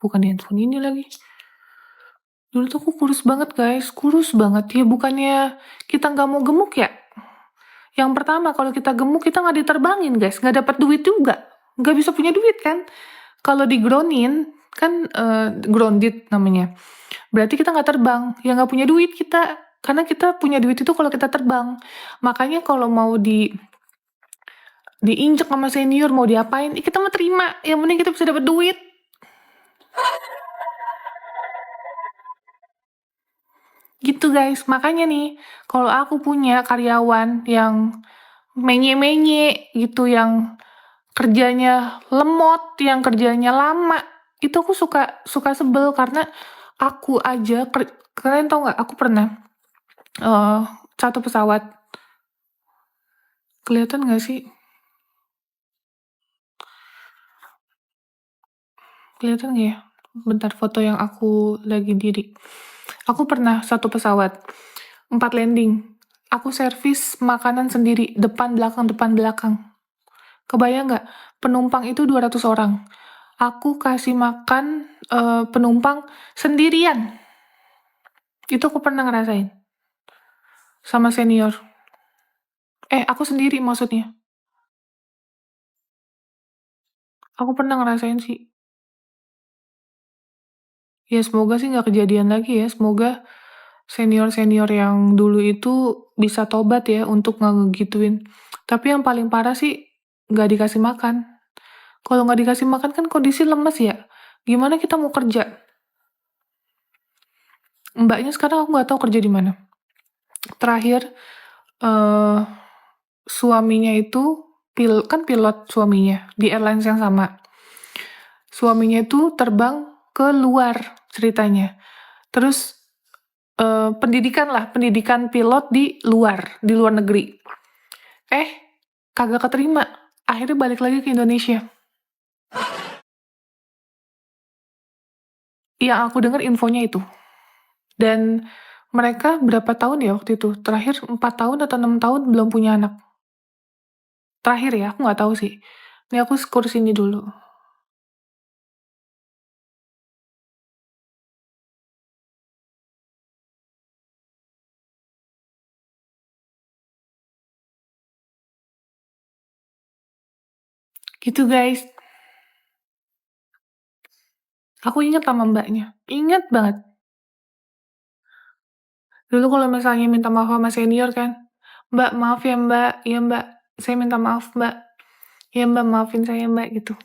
bukan di handphone ini lagi. Dulu tuh aku kurus banget guys, kurus banget ya, bukannya kita nggak mau gemuk ya. Yang pertama kalau kita gemuk kita nggak diterbangin guys, nggak dapat duit juga, nggak bisa punya duit kan. Kalau digroundin kan grounded namanya, berarti kita nggak terbang, ya nggak punya duit kita, karena kita punya duit itu kalau kita terbang. Makanya kalau mau diinjek sama senior mau diapain, kita mau terima, yang penting kita bisa dapat duit. Gitu guys, makanya nih, kalau aku punya karyawan yang menye-menye gitu, yang kerjanya lemot, yang kerjanya lama, itu aku suka sebel karena aku aja, kalian tau nggak? Aku pernah satu pesawat, kelihatan nggak sih? Kelihatan nggak ya? Bentar, foto yang aku lagi diri. Aku pernah satu pesawat, 4 landing. Aku servis makanan sendiri, depan belakang. Kebayang nggak? Penumpang itu 200 orang. Aku kasih makan penumpang sendirian. Itu aku pernah ngerasain. Sama senior. Aku sendiri maksudnya. Aku pernah ngerasain sih. Ya semoga sih nggak kejadian lagi ya. Semoga senior-senior yang dulu itu bisa tobat ya untuk nggak ngegituin. Tapi yang paling parah sih nggak dikasih makan. Kalau nggak dikasih makan kan kondisi lemes ya. Gimana kita mau kerja? Mbaknya sekarang aku nggak tahu kerja di mana. Terakhir eh suaminya itu kan pilot suaminya di airlines yang sama. Suaminya itu terbang ke luar ceritanya. Terus pendidikan pilot di luar negeri. Kagak keterima. Akhirnya balik lagi ke Indonesia. Yang aku dengar infonya itu. Dan mereka berapa tahun ya waktu itu? Terakhir 4 tahun atau 6 tahun belum punya anak. Terakhir ya, aku nggak tahu sih. Ini aku skor sini dulu. Gitu guys. Aku ingat sama mbaknya. Ingat banget. Dulu kalau misalnya minta maaf sama senior kan, Mbak maaf ya mbak, iya mbak, saya minta maaf mbak, ya mbak maafin saya mbak gitu.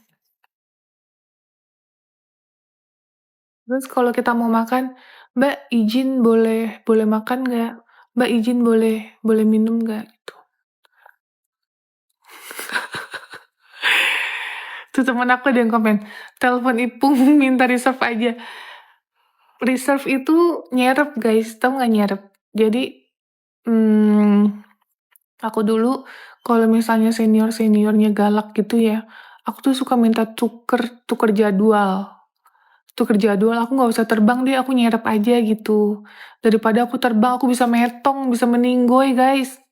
Terus kalau kita mau makan, mbak izin boleh makan nggak? Mbak izin boleh minum nggak? Gitu. Tuh temen aku ada yang komen, telepon Ipung minta reserve aja. Reserve itu nyerep guys, tau nggak nyerep? Jadi aku dulu kalau misalnya seniornya galak gitu ya, aku tuh suka minta tuker jadwal. Tuker jadwal, aku nggak usah terbang deh, aku nyerap aja gitu. Daripada aku terbang, aku bisa metong, bisa meninggoy guys.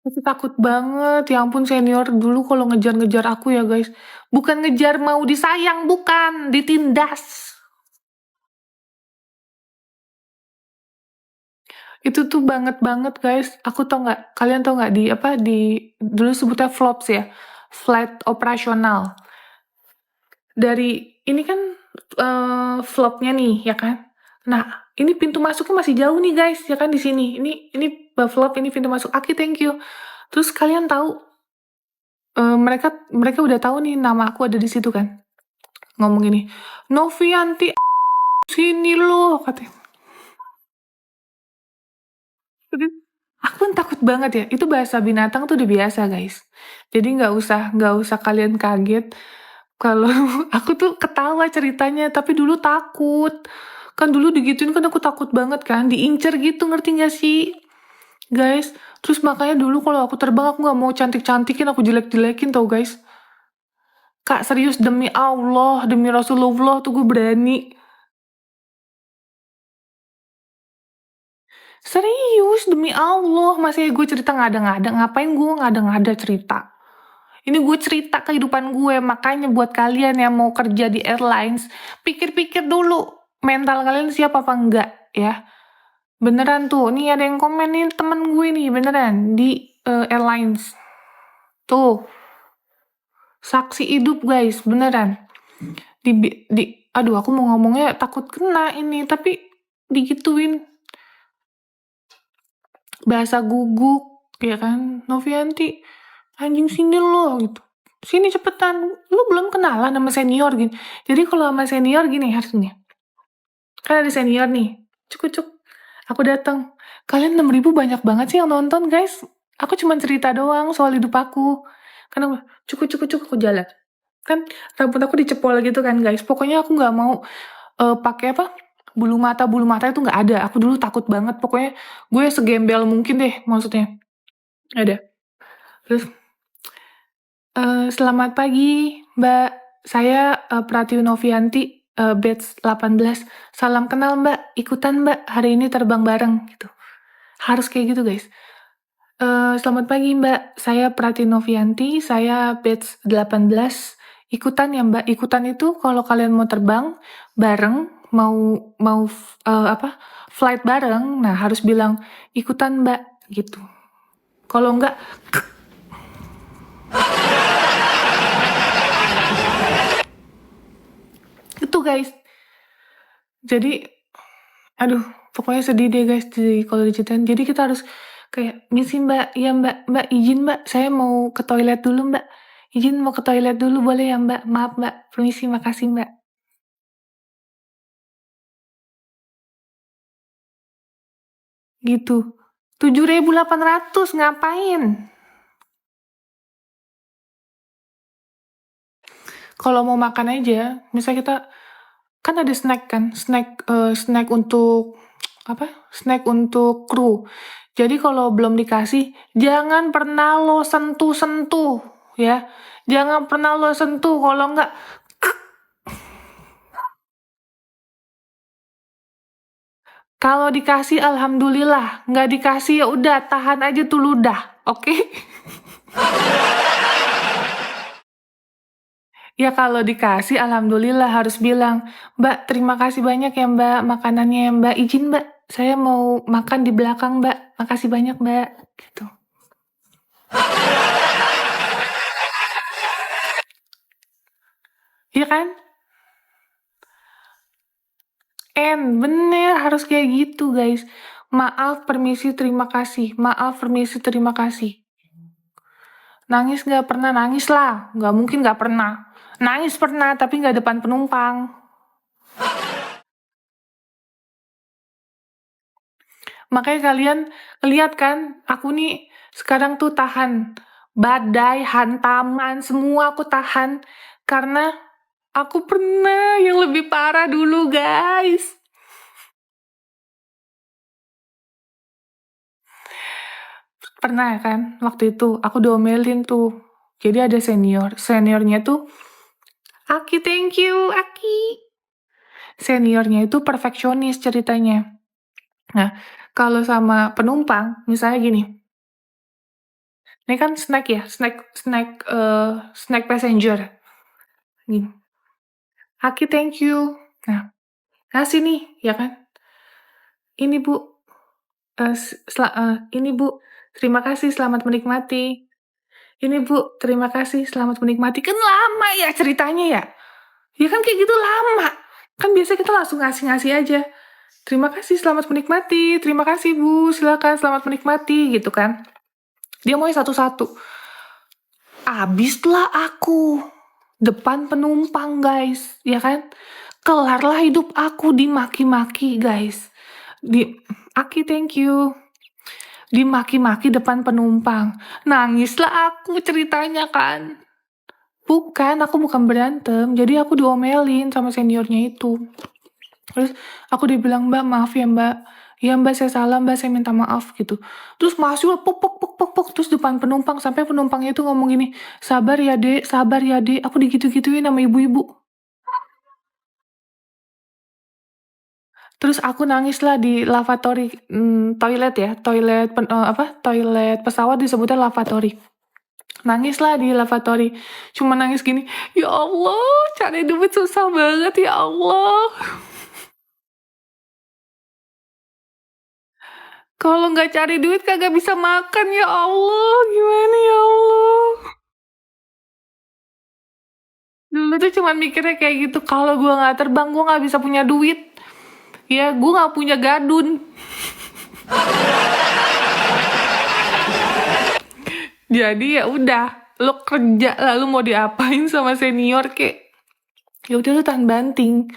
Aku takut banget, ya ampun senior dulu kalau ngejar-ngejar aku ya guys. Bukan ngejar mau disayang, bukan, ditindas. Itu tuh banget guys. Aku tau nggak, kalian tau nggak dulu sebutnya flops ya, flight operasional. Dari ini kan flopnya nih ya kan. Nah ini pintu masuknya masih jauh nih guys ya kan di sini. Ini flop, ini pintu masuk. Aki thank you. Terus kalian tahu mereka udah tahu nih nama aku ada di situ kan. Ngomong gini, Novianti sini loh katanya. Aku kan takut banget ya. Itu bahasa binatang tuh udah biasa guys. Jadi nggak usah kalian kaget kalau aku tuh ketawa ceritanya, tapi dulu takut. Kan dulu digituin kan aku takut banget kan, diincer gitu, ngerti gak sih? Guys, terus makanya dulu kalau aku terbang aku nggak mau cantik-cantikin, aku jelek-jelekin tau guys. Kak serius demi Allah, demi Rasulullah tuh gue berani. Serius demi Allah, masih gue cerita ngada-ngada, ngapain gue ngada-ngada cerita? Ini gue cerita kehidupan gue, makanya buat kalian yang mau kerja di airlines, pikir-pikir dulu mental kalian siap apa enggak ya. Beneran tuh, nih ada yang komen nih temen gue nih, beneran di airlines. Tuh, saksi hidup guys, beneran. Aduh aku mau ngomongnya takut kena ini, tapi digituin bahasa guguk, ya kan, Novianti, anjing sini lo gitu. Sini cepetan, lu belum kenalan sama senior gitu. Jadi kalau sama senior gini harusnya. Kan ada senior nih, cuk. Aku datang. Kalian 6.000 banyak banget sih yang nonton guys. Aku cuma cerita doang soal hidup aku. Karena cuk aku jalan. Kan rambut aku dicepol gitu kan guys. Pokoknya aku nggak mau pakai apa? Bulu mata itu nggak ada. Aku dulu takut banget. Pokoknya gue segembel mungkin deh maksudnya. Ada. Terus selamat pagi, Mbak. Saya Pratiwi Novianti, batch 18. Salam kenal, Mbak. Ikutan, Mbak. Hari ini terbang bareng gitu. Harus kayak gitu, guys. Selamat pagi, Mbak. Saya Pratiwi Novianti, saya batch 18. Ikutan ya, Mbak. Ikutan itu kalau kalian mau terbang bareng, mau mau apa? Flight bareng, nah harus bilang ikutan, Mbak, gitu. Kalau enggak itu, guys. Jadi aduh, pokoknya sedih deh guys kalau diceritain. Jadi kita harus kayak, misi Mbak, ya Mbak, izin Mbak, saya mau ke toilet dulu Mbak. Izin mau ke toilet dulu boleh ya Mbak? Maaf Mbak, permisi, makasih Mbak. Gitu. 7.800 ngapain? Kalau mau makan aja, misalnya kita kan ada snack kan, snack untuk apa? Snack untuk kru. Jadi kalau belum dikasih, jangan pernah lo sentuh-sentuh ya. Jangan pernah lo sentuh, kalau enggak kalau dikasih alhamdulillah, nggak dikasih ya udah tahan aja tuh ludah, oke? Ya kalau dikasih alhamdulillah harus bilang, Mbak terima kasih banyak ya Mbak makanannya ya Mbak, izin Mbak, saya mau makan di belakang Mbak, makasih banyak Mbak, gitu. Iya kan? Bener harus kayak gitu guys. Maaf, permisi, terima kasih. Maaf, permisi, terima kasih. Nangis nggak pernah, nangis lah. Nggak mungkin nggak pernah. Nangis pernah, tapi nggak depan penumpang. Makanya kalian lihat kan, aku nih sekarang tuh tahan badai, hantaman, semua aku tahan karena aku pernah yang lebih parah dulu, guys. Pernah kan, waktu itu aku diomelin tuh. Jadi ada seniornya tuh, Aki thank you, Aki. Seniornya itu perfeksionis ceritanya. Nah, kalau sama penumpang, misalnya gini, ini kan snack ya, snack passenger. Gini, Aki thank you. Nah, kasih nih, ya kan? Ini Bu, ini Bu, terima kasih, selamat menikmati. Ini Bu, terima kasih, selamat menikmati. Kan lama ya ceritanya ya. Ya kan kayak gitu lama. Kan biasa kita langsung ngasih-ngasih aja. Terima kasih, selamat menikmati. Terima kasih Bu, silakan selamat menikmati gitu kan. Dia mau satu-satu. Abislah aku depan penumpang guys, ya kan? Kelarlah hidup aku dimaki-maki guys. Aki thank you. Dimaki-maki depan penumpang. Nangislah aku ceritanya kan. Aku bukan berantem. Jadi aku diomelin sama seniornya itu. Terus aku dibilang, Mbak maaf ya Mbak. Ya Mbak saya salah Mbak, saya minta maaf gitu. Terus masuk pok terus depan penumpang. Sampai penumpangnya itu ngomong gini, sabar ya dek, sabar ya dek. Aku digitu-gituin sama ibu-ibu. Terus aku nangis lah di lavatory, toilet ya, toilet pesawat disebutnya lavatory. Nangis lah di lavatory. Cuma nangis gini, ya Allah, cari duit susah banget ya Allah. Kalau nggak cari duit kagak bisa makan ya Allah. Gimana ya Allah? Dulu tuh cuma mikirnya kayak gitu. Kalau gue nggak terbang, gue nggak bisa punya duit. Ya, gue nggak punya gadun. Jadi ya udah, lo kerja lalu mau diapain sama senior kek? Ya udah lo tahan banting,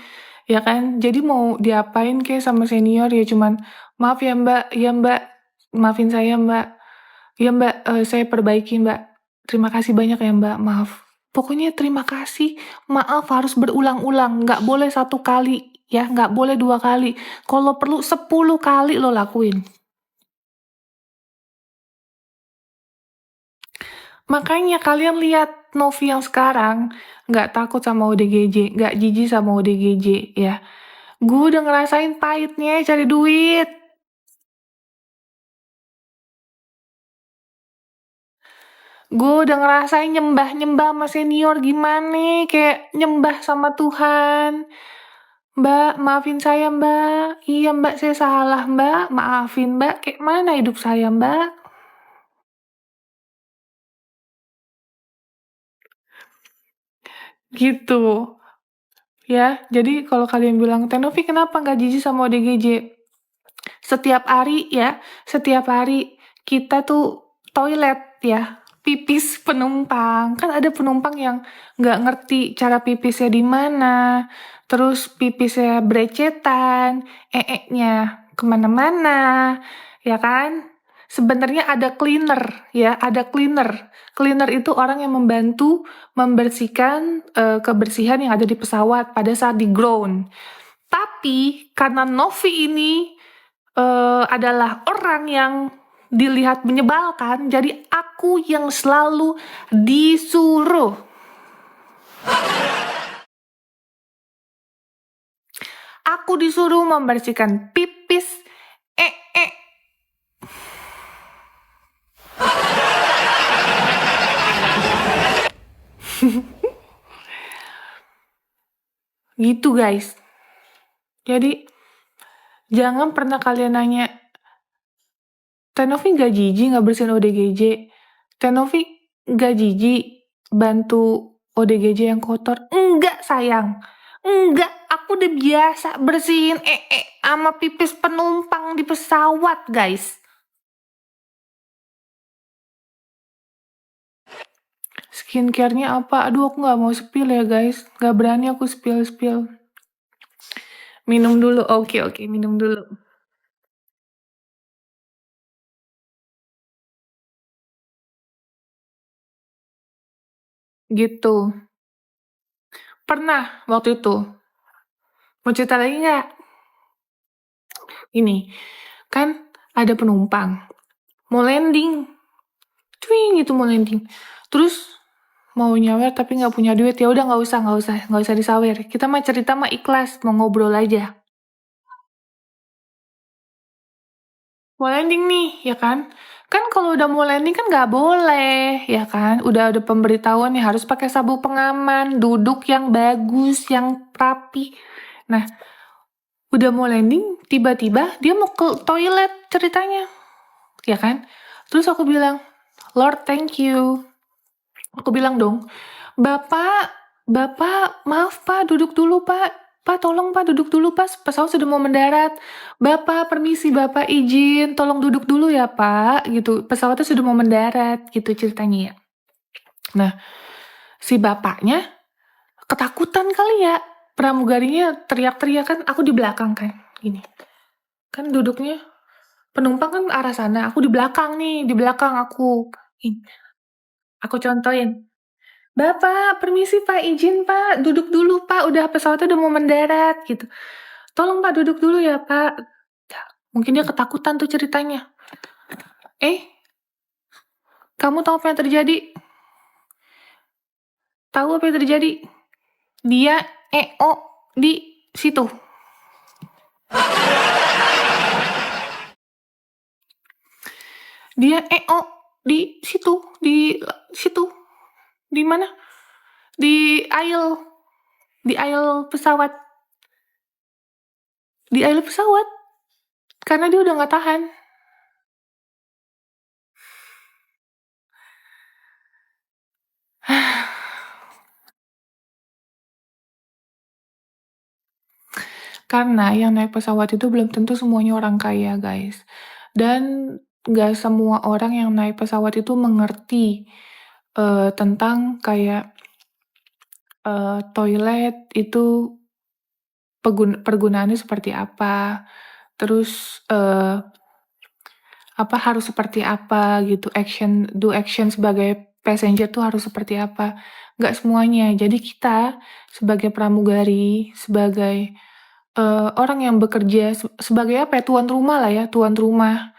ya kan? Jadi mau diapain kek sama senior ya cuman maaf ya mbak, maafin saya mbak, ya mbak saya perbaiki mbak. Terima kasih banyak ya mbak, maaf. Pokoknya terima kasih, maaf harus berulang-ulang, nggak boleh 1 kali, ya nggak boleh 2 kali. Kalau perlu 10 kali lo lakuin. Makanya kalian lihat Novi yang sekarang, nggak takut sama ODGJ, nggak jijik sama ODGJ, ya. Gue udah ngerasain pahitnya cari duit. Gue udah ngerasain nyembah-nyembah sama senior gimana, kayak nyembah sama Tuhan. Mbak, maafin saya mbak. Iya mbak, saya salah mbak. Maafin mbak, kayak mana hidup saya mbak? Gitu. Ya, jadi kalau kalian bilang, Tenovi kenapa nggak jijik sama ODGJ? Setiap hari ya, setiap hari kita tuh toilet ya, pipis penumpang. Kan ada penumpang yang nggak ngerti cara pipisnya di mana, terus pipisnya brecetan, nya kemana-mana, ya kan? Sebenarnya ada cleaner ya, ada cleaner. Cleaner itu orang yang membantu membersihkan kebersihan yang ada di pesawat pada saat di ground. Tapi karena Novi ini adalah orang yang dilihat menyebalkan, jadi aku yang selalu disuruh. Aku disuruh membersihkan pipis, eh, eh. Gitu guys. Jadi, jangan pernah kalian nanya, Tenovi nggak jijik nggak bersihin ODGJ? Tenovi nggak jijik bantu ODGJ yang kotor? Enggak sayang, enggak. Aku udah biasa bersihin sama pipis penumpang di pesawat guys. Skincare-nya apa? Aduh aku nggak mau spill ya guys, nggak berani aku spill. Minum dulu, oke, minum dulu. Gitu. Pernah waktu itu. Mau cerita lagi nggak? Ini, kan ada penumpang. Mau landing. Twing itu mau landing. Terus mau nyawer tapi nggak punya duit. Ya udah nggak usah disawer. Kita mah cerita mah ikhlas, mau ngobrol aja. Mau landing nih, ya kan? Kan kalau udah mau landing kan nggak boleh, ya kan? Udah ada pemberitahuan nih harus pakai sabuk pengaman, duduk yang bagus, yang rapi. Nah, udah mau landing, tiba-tiba dia mau ke toilet ceritanya, ya kan? Terus aku bilang, Lord, thank you. Aku bilang dong, Bapak, maaf Pak, duduk dulu Pak. Pak, tolong Pak, duduk dulu Pak, pesawat sudah mau mendarat. Bapak, permisi Bapak, izin, tolong duduk dulu ya Pak, gitu. Pesawatnya sudah mau mendarat, gitu ceritanya ya. Nah, si bapaknya ketakutan kali ya. Pramugarinya teriak-teriak kan, aku di belakang kan, gini. Kan duduknya, penumpang kan arah sana, aku di belakang nih, di belakang aku. Aku contohin, Bapak, permisi Pak, izin Pak, duduk dulu Pak, udah pesawatnya udah mau mendarat gitu. Tolong Pak duduk dulu ya Pak. Ya, mungkin dia ketakutan tuh ceritanya. Kamu tahu apa yang terjadi? Tahu apa yang terjadi? Dia di situ. Dia Di situ, di situ, di mana? Di aisle, di aisle pesawat, di aisle pesawat, karena dia udah nggak tahan. Karena yang naik pesawat itu belum tentu semuanya orang kaya, guys. Dan nggak semua orang yang naik pesawat itu mengerti tentang kayak toilet itu pergunaannya seperti apa, terus apa harus seperti apa gitu, action sebagai passenger tuh harus seperti apa. Nggak semuanya. Jadi kita sebagai pramugari, sebagai orang yang bekerja sebagai apa ya, tuan rumah lah ya, tuan rumah,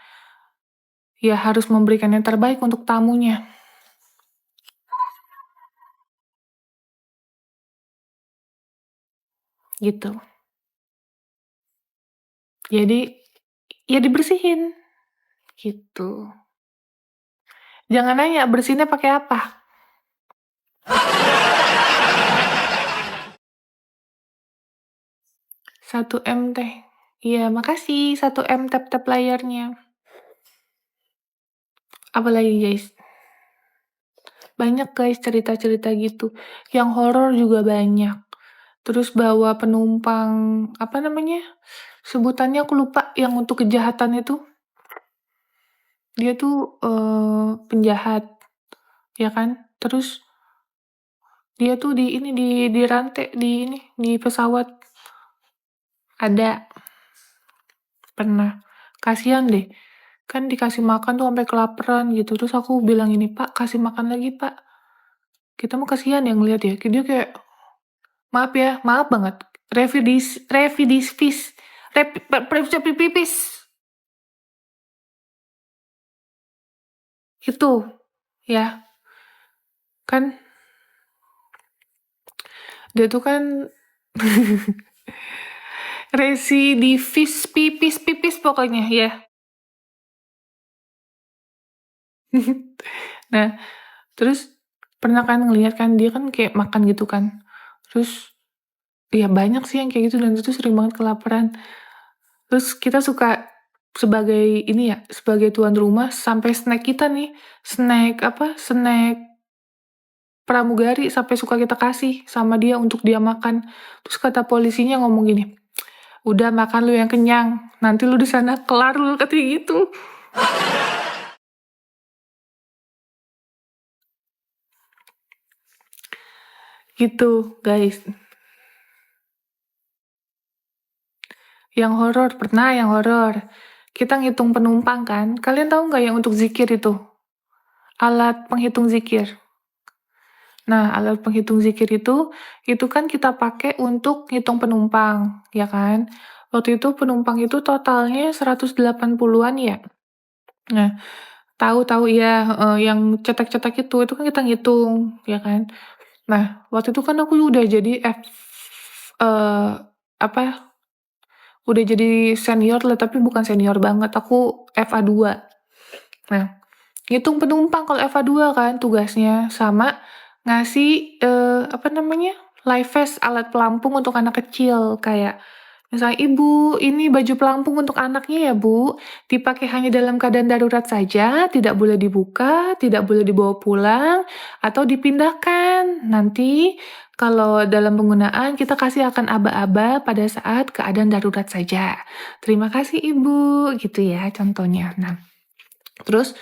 ya harus memberikan yang terbaik untuk tamunya, gitu. Jadi, ya dibersihin, gitu. Jangan nanya bersihinnya pakai apa. 1 M teh. Iya, makasih 1 M tap-tap layarnya. Apalagi guys? Banyak guys cerita-cerita gitu. Yang horor juga banyak. Terus bawa penumpang, apa namanya? Sebutannya aku lupa, yang untuk kejahatan itu. Dia tuh penjahat, ya kan? Terus dia tuh di ini di rantai di ini di pesawat. Ada pernah. Kasihan deh. Kan dikasih makan tuh sampai kelaparan gitu. Terus aku bilang ini, "Pak, kasih makan lagi, Pak." Kita mah kasihan yang ngeliat ya. Dia kayak maaf ya, maaf banget. Revidispis. Pipis. Itu ya. Kan dia tuh kan residivis pipis pokoknya ya. Nah, terus pernah kan ngeliat kan dia kan kayak makan gitu kan. Terus ya banyak sih yang kayak gitu dan itu sering banget kelaparan. Terus kita suka sebagai ini ya, sebagai tuan rumah sampai snack kita nih, snack pramugari sampai suka kita kasih sama dia untuk dia makan. Terus kata polisinya ngomong gini, "Udah makan lu yang kenyang, nanti lu di sana kelar lu," katanya gitu. Gitu, guys. Yang horor, pernah yang horor. Kita ngitung penumpang kan. Kalian tahu nggak yang untuk zikir itu? Alat penghitung zikir. Nah, alat penghitung zikir itu kan kita pakai untuk ngitung penumpang, ya kan? Waktu itu penumpang itu totalnya 180-an ya. Nah, tahu-tahu ya, yang cetek-cetek itu kan kita ngitung, ya kan? Nah, waktu itu kan aku udah jadi apa, udah jadi senior lah, tapi bukan senior banget, aku FA2. Nah, ngitung penumpang kalau FA2 kan tugasnya, sama ngasih, apa namanya, life vest, alat pelampung untuk anak kecil, kayak misalnya, "Ibu, ini baju pelampung untuk anaknya ya Bu, dipakai hanya dalam keadaan darurat saja, tidak boleh dibuka, tidak boleh dibawa pulang, atau dipindahkan. Nanti kalau dalam penggunaan kita kasih akan aba-aba pada saat keadaan darurat saja. Terima kasih Ibu," gitu ya contohnya. Nah, terus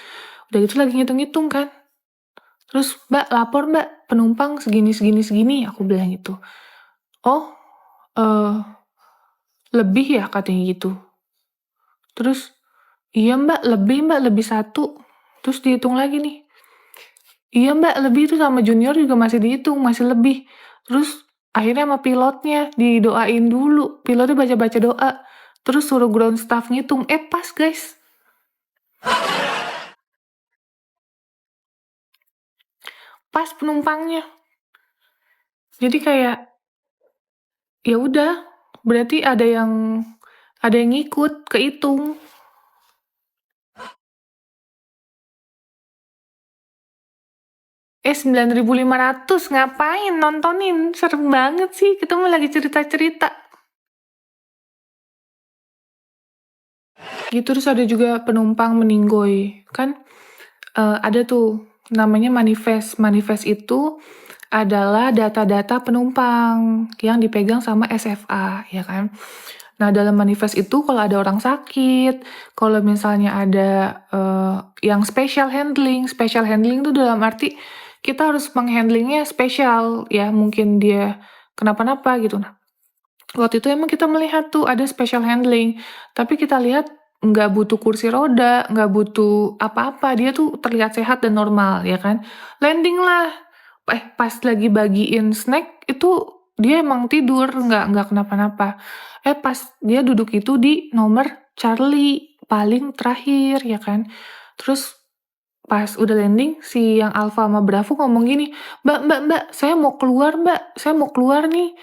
udah gitu lagi ngitung-ngitung kan. Terus, "Mbak, lapor Mbak, penumpang segini segini segini," aku bilang gitu. "Oh, eh lebih ya?" katanya gitu. Terus, "Iya Mbak, lebih 1." Terus dihitung lagi nih. "Iya Mbak, lebih itu sama junior juga masih dihitung, masih lebih." Terus akhirnya sama pilotnya didoain dulu. Pilotnya baca-baca doa. Terus suruh ground staff ngitung. Pas guys. Pas penumpangnya. Jadi kayak ya udah, berarti ada yang ngikut, kehitung. 9.500 ngapain nontonin? Serem banget sih, kita mau lagi cerita-cerita. Gitu terus ada juga penumpang meninggoy. Kan ada tuh namanya manifest. Manifest itu adalah data-data penumpang yang dipegang sama SFA, ya kan? Nah, dalam manifest itu kalau ada orang sakit, kalau misalnya ada yang special handling itu dalam arti kita harus menghandlingnya spesial, ya mungkin dia kenapa-napa gitu. Nah, waktu itu emang kita melihat tuh ada special handling, tapi kita lihat nggak butuh kursi roda, nggak butuh apa-apa, dia tuh terlihat sehat dan normal, ya kan? Landing lah, pas lagi bagiin snack itu dia emang tidur, nggak kenapa-napa. Pas dia duduk itu di nomor Charlie paling terakhir, ya kan? Terus pas udah landing, si yang Alpha sama Bravo ngomong gini, Mbak, saya mau keluar Mbak, saya mau keluar nih,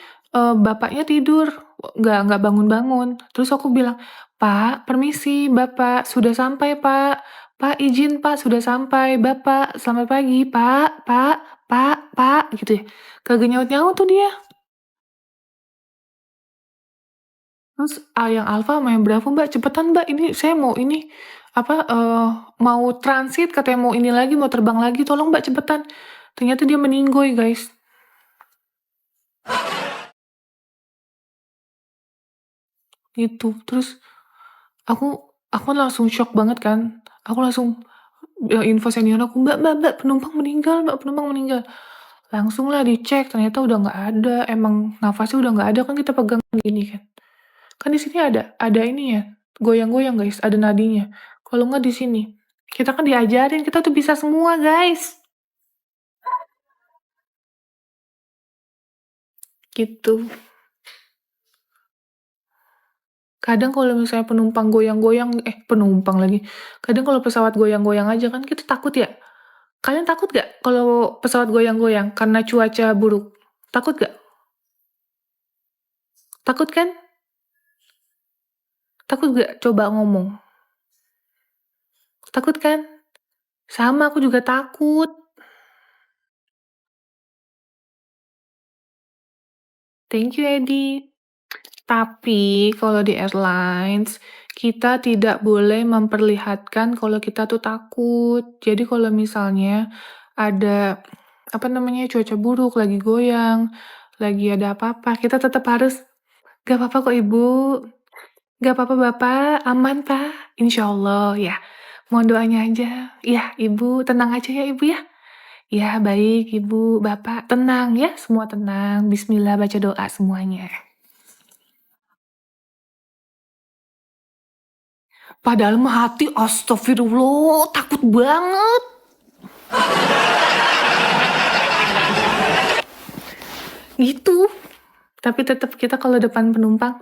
bapaknya tidur, nggak bangun-bangun. Terus aku bilang, Pak, permisi Bapak, sudah sampai Pak, Pak izin Pak, sudah sampai, Bapak, selamat pagi Pak, gitu ya. Kagak nyaut-nyaut tuh dia. Terus yang Alpha sama yang Bravo, Mbak, cepetan Mbak, ini saya mau ini, mau transit, katanya mau ini lagi, mau terbang lagi, tolong Mbak cepetan. Ternyata dia meninggoy, guys. Gitu. Terus aku langsung shock banget kan. Aku langsung info senior aku, Mbak, penumpang meninggal. Langsung lah dicek, ternyata udah nggak ada. Emang nafasnya udah nggak ada, kan kita pegang gini kan. Kan di sini ada ini ya, goyang-goyang guys, ada nadinya. Kalau nggak di sini, kita kan diajarin, kita tuh bisa semua guys. Gitu. Kadang kalau misalnya penumpang goyang-goyang, penumpang lagi. Kadang kalau pesawat goyang-goyang aja kan kita takut ya. Kalian takut gak kalau pesawat goyang-goyang karena cuaca buruk? Takut gak? Takut kan? Takut gak? Coba ngomong. Takut kan? Sama, aku juga takut. Thank you, Eddie. Tapi kalau di airlines, kita tidak boleh memperlihatkan kalau kita tuh takut. Jadi kalau misalnya ada cuaca buruk, lagi goyang, lagi ada apa-apa, kita tetap harus, gak apa-apa kok ibu, gak apa-apa bapak, aman pak, insya Allah ya. Mohon doanya aja. Ya ibu, tenang aja ya ibu ya. Ya baik ibu, bapak, tenang ya, semua tenang. Bismillah, baca doa semuanya. Padahal mah hati astagfirullah, takut banget. Gitu. Tapi tetap kita kalau depan penumpang,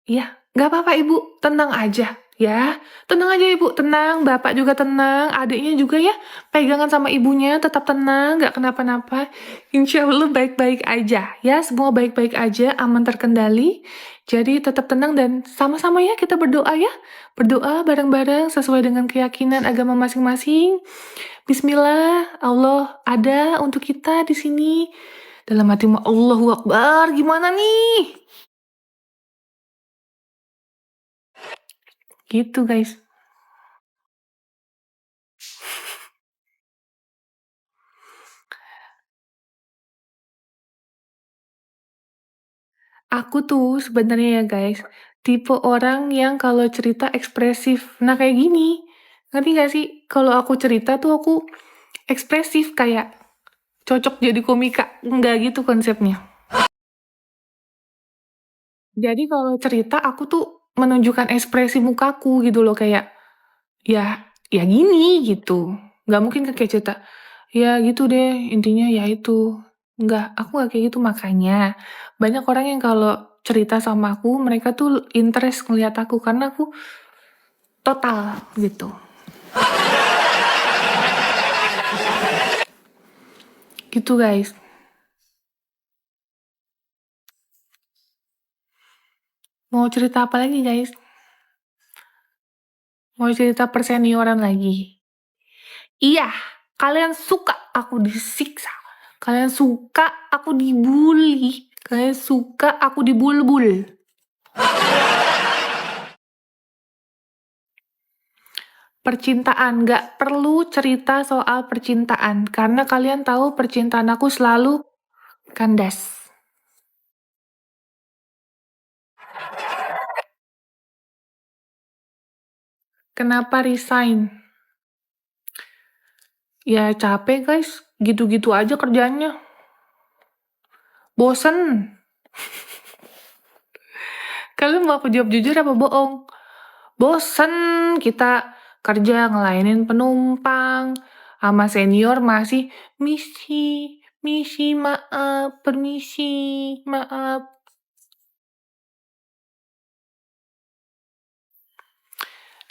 iya, nggak apa-apa ibu, tenang aja. Ya, tenang aja ibu, tenang. Bapak juga tenang, adiknya juga ya. Pegangan sama ibunya, tetap tenang, nggak kenapa-napa. Insya Allah baik-baik aja. Ya, semua baik-baik aja, aman terkendali. Jadi tetap tenang dan sama-sama ya kita berdoa ya. Berdoa bareng-bareng sesuai dengan keyakinan agama masing-masing. Bismillah, Allah ada untuk kita di sini. Dalam hatimu, Allahu Akbar, gimana nih? Gitu guys. Aku tuh sebenarnya ya guys, tipe orang yang kalau cerita ekspresif. Nah kayak gini, ngerti gak sih? Kalau aku cerita tuh aku ekspresif kayak cocok jadi komika. Enggak gitu konsepnya. Jadi kalau cerita aku tuh menunjukkan ekspresi mukaku gitu loh kayak ya gini gitu. Nggak mungkin kan kayak cerita ya gitu deh intinya ya itu. Nggak, aku nggak kayak gitu makanya banyak orang yang kalau cerita sama aku mereka tuh interest ngeliat aku karena aku total gitu. Gitu guys. Mau cerita apa lagi guys? Mau cerita persenioran lagi? Iya, Kalian suka aku disiksa. Kalian suka aku dibully. Kalian suka aku dibulbul. Percintaan, gak perlu cerita soal percintaan. Karena kalian tahu percintaan aku selalu kandas. Kenapa resign? Ya capek guys, gitu-gitu aja kerjanya. Bosen. Kalian mau aku jawab jujur apa bohong? Bosen kita kerja ngelayanin penumpang. Sama senior masih misi, maaf, permisi, maaf.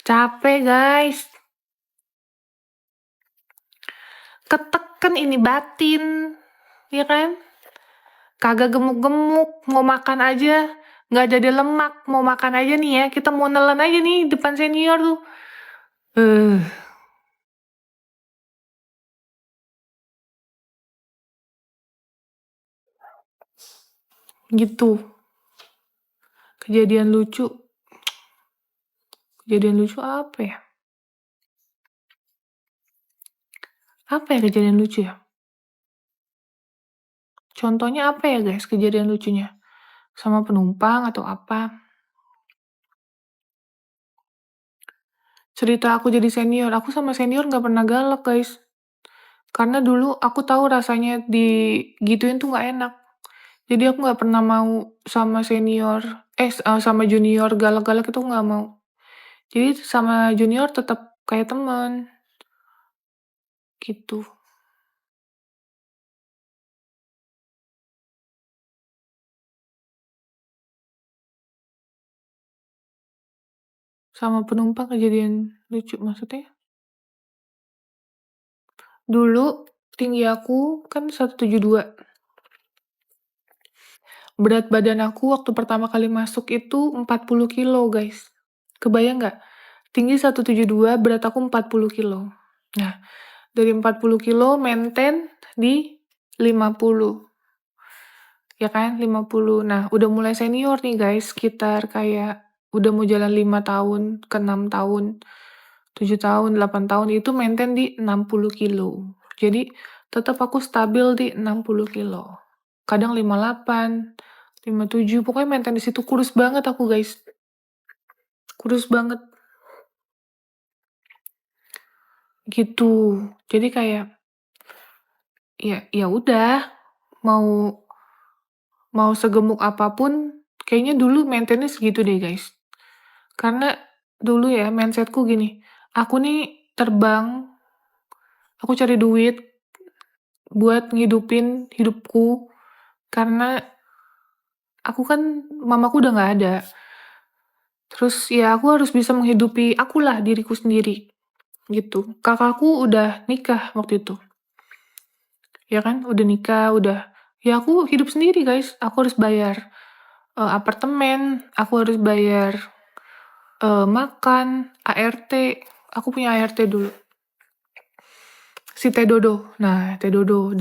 Capek guys. Keteken ini batin. Ya kan? Kagak gemuk-gemuk, mau makan aja nggak jadi lemak, mau makan aja nih ya, kita mau nelen aja nih depan senior tuh. Gitu. Kejadian lucu apa ya? Apa ya kejadian lucu ya? Contohnya apa ya guys kejadian lucunya? Sama penumpang atau apa? Cerita aku jadi senior, aku sama senior nggak pernah galak guys. Karena dulu aku tahu rasanya digituin tuh nggak enak. Jadi aku nggak pernah mau sama senior, sama junior galak-galak itu nggak mau. Jadi sama junior tetap kayak teman, gitu. Sama penumpang kejadian lucu maksudnya? Dulu tinggi aku kan 172. Berat badan aku waktu pertama kali masuk itu 40 kilo guys. Kebayang nggak? Tinggi 172, berat aku 40 kilo. Nah, dari 40 kilo maintain di 50. Ya kan, 50. Nah, udah mulai senior nih guys, sekitar kayak udah mau jalan 5 tahun ke 6 tahun, 7 tahun, 8 tahun itu maintain di 60 kilo. Jadi, tetap aku stabil di 60 kilo. Kadang 58, 57, pokoknya maintain di situ. Kurus banget aku guys. Kurus banget. Gitu. Jadi kayak ya udah mau segemuk apapun kayaknya dulu maintainnya segitu deh guys. Karena dulu ya mindsetku gini, aku nih terbang, aku cari duit buat ngidupin hidupku karena aku kan mamaku udah nggak ada. Terus ya aku harus bisa menghidupi akulah diriku sendiri gitu. Kakakku udah nikah waktu itu. Ya kan, udah nikah, ya aku hidup sendiri guys. Aku harus bayar apartemen, aku harus bayar makan, ART. Aku punya ART dulu. Si Teh Dodo. Nah, Teh Dodo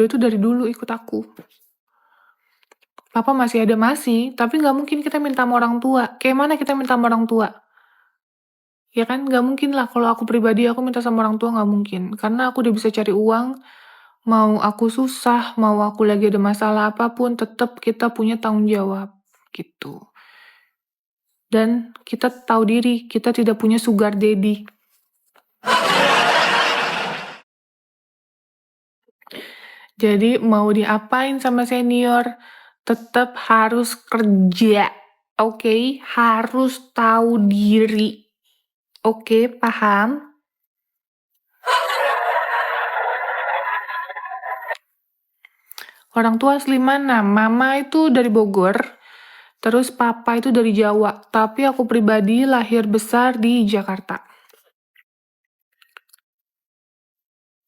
itu dari dulu ikut aku. Papa masih ada tapi nggak mungkin kita minta sama orang tua. Kayak mana kita minta sama orang tua? Ya kan, nggak mungkin lah. Kalau aku pribadi, aku minta sama orang tua nggak mungkin. Karena aku udah bisa cari uang, mau aku susah, mau aku lagi ada masalah apapun, tetap kita punya tanggung jawab. Gitu. Dan kita tahu diri, kita tidak punya sugar daddy. Jadi mau diapain sama senior, tetap harus kerja. Oke, harus tahu diri. Oke, paham? Orang tua asli mana? Mama itu dari Bogor, terus papa itu dari Jawa. Tapi aku pribadi lahir besar di Jakarta.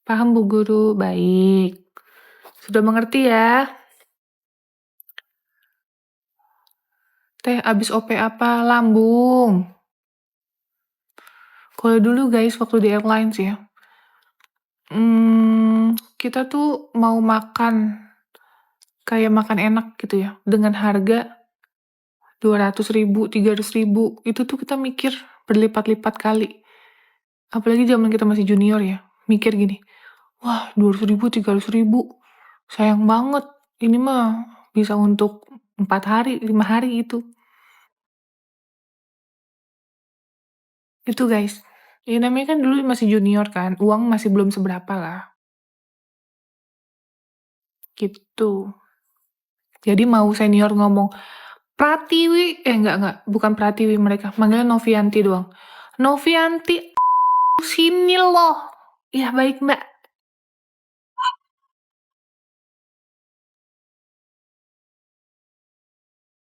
Paham Bu Guru? Baik. Sudah mengerti ya? Teh, abis OP apa? Lambung. Kalau dulu guys, waktu di airlines ya, Kita tuh mau makan, kayak makan enak gitu ya, dengan harga 200.000, 300.000, itu tuh kita mikir berlipat-lipat kali. Apalagi zaman kita masih junior ya, mikir gini, "Wah, 200.000, 300.000, sayang banget, ini mah bisa untuk 4 hari, 5 hari," itu. Itu guys, ya namanya kan dulu masih junior kan, uang masih belum seberapa lah, gitu. Jadi mau senior ngomong, "Pratiwi," enggak, bukan Pratiwi mereka, manggilnya Novianti doang. "Novianti, sini loh." "Iya baik Mbak."